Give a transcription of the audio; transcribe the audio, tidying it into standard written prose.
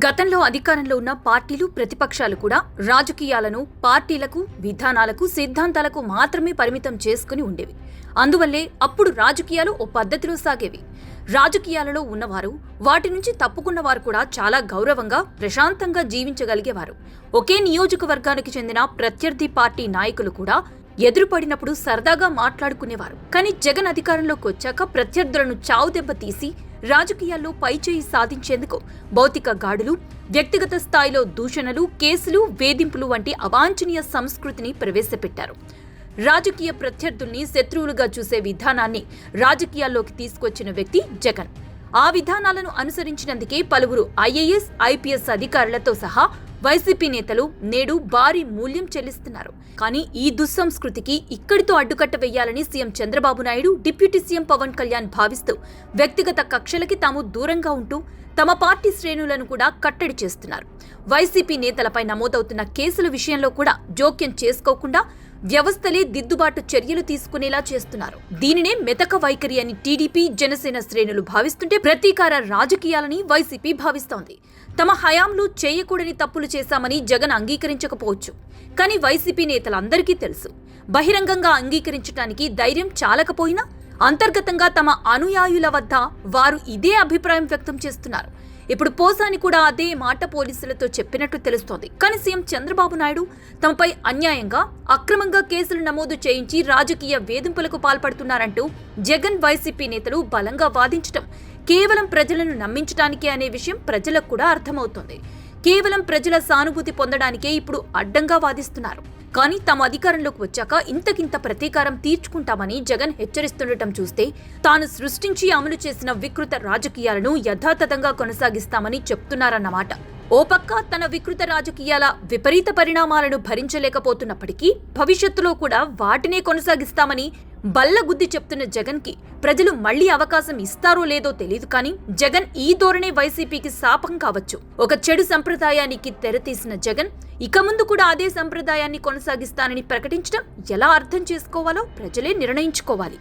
గతంలో అధికారంలో ఉన్న పార్టీలు ప్రతిపక్షాలు కూడా రాజకీయాలను పార్టీలకు విధానాలకు సిద్ధాంతాలకు మాత్రమే పరిమితం చేసుకుని ఉండేవి. అందువల్లే అప్పుడు రాజకీయాలు ఓ పద్ధతిలో సాగేవి. రాజకీయాలలో ఉన్నవారు వాటి నుంచి తప్పుకున్నవారు కూడా చాలా గౌరవంగా ప్రశాంతంగా జీవించగలిగేవారు. ఒకే నియోజకవర్గానికి చెందిన ప్రత్యర్థి పార్టీ నాయకులు కూడా ఎదురుపడినప్పుడు సరదాగా మాట్లాడుకునేవారు. కానీ జగన్ అధికారంలోకి వచ్చాక ప్రత్యర్థులను చావుదెబ్బ తీసి రాజకీయాల్లో పైచేయి సాధించేందుకు భౌతిక గాడులు, వ్యక్తిగత స్థాయిలో దూషణలు, కేసులు, వేధింపులు వంటి అవాంఛనీయ సంస్కృతిని ప్రవేశపెట్టారు. రాజకీయ ప్రత్యర్థుల్ని శత్రువులుగా చూసే విధానాన్ని రాజకీయాల్లోకి తీసుకొచ్చిన వ్యక్తి జగన్. ఆ విధానాలను అనుసరించినందుకే పలువురు ఐఏఎస్, ఐపీఎస్ అధికారులతో సహా వైసీపీ నేతలు నేడు భారీ మూల్యం చెల్లిస్తున్నారు. కానీ ఈ దుస్సంస్కృతికి ఇక్కడితో అడ్డుకట్ట వేయాలని CM Chandrababu Naidu, deputy CM Pawan Kalyan భావిస్తూ వ్యక్తిగత కక్షలకి తాము దూరంగా ఉంటూ తమ పార్టీ శ్రేణులను కూడా కట్టడి చేస్తున్నారు. వైసీపీ నేతలపై నమోదవుతున్న కేసుల విషయంలో కూడా జోక్యం చేసుకోకుండా వ్యవస్థలే దిద్దుబాటు చర్యలు తీసుకునేలా చేస్తున్నారు. దీనినే మెతక వైఖరి అని టీడీపీ, జనసేన శ్రేణులు భావిస్తుంటే ప్రతీకార రాజకీయాలని వైసీపీ భావిస్తోంది. తమ హయాంలో చేయకూడని తప్పులు చేశామని జగన్ అంగీకరించకపోవచ్చు. కానీ వైసీపీ నేతలందరికీ తెలుసు, బహిరంగంగా అంగీకరించడానికి ధైర్యం చాలకపోయినా అంతర్గతంగా తమ అనుయాయుల వద్ద వారు ఇదే అభిప్రాయం వ్యక్తం చేస్తున్నారు. ఇప్పుడు పోసాని కూడా అదే మాట పోలీసులతో చెప్పినట్టు తెలుస్తోంది. కానీ సీఎం చంద్రబాబు నాయుడు తమపై అన్యాయంగా, అక్రమంగా కేసులు నమోదు చేయించి రాజకీయ వేధింపులకు పాల్పడుతున్నారంటూ జగన్, వైసీపీ నేతలు బలంగా వాదించడం కేవలం ప్రజలను నమ్మించడానికే అనే విషయం ప్రజలకు కూడా అర్థమవుతోంది. కేవలం ప్రజల సానుభూతి పొందడానికే ఇప్పుడు అడ్డంగా వాదిస్తున్నారు. కానీ తాము అధికారంలోకి వచ్చాక ఇంతకింత ప్రతీకారం తీర్చుకుంటామని జగన్ హెచ్చరిస్తుండటం చూస్తే తాను సృష్టించి అమలు చేసిన వికృత రాజకీయాలను యథాతథంగా కొనసాగిస్తామని చెప్తున్నారన్నమాట. ఓ పక్క తన వికృత రాజకీయాల విపరీత పరిణామాలను భరించలేకపోతున్నప్పటికీ భవిష్యత్తులో కూడా వాటినే కొనసాగిస్తామని బల్లగుద్ది చెప్తున్న జగన్ కి ప్రజలు మళ్లీ అవకాశం ఇస్తారో లేదో తెలియదు. కానీ జగన్ ఈ ధోరణే వైసీపీకి శాపం కావచ్చు. ఒక చెడు సంప్రదాయానికి తెరతీసిన జగన్ ఇక ముందు కూడా అదే సంప్రదాయాన్ని కొనసాగిస్తానని ప్రకటించడం ఎలా అర్థం చేసుకోవాలో ప్రజలే నిర్ణయించుకోవాలి.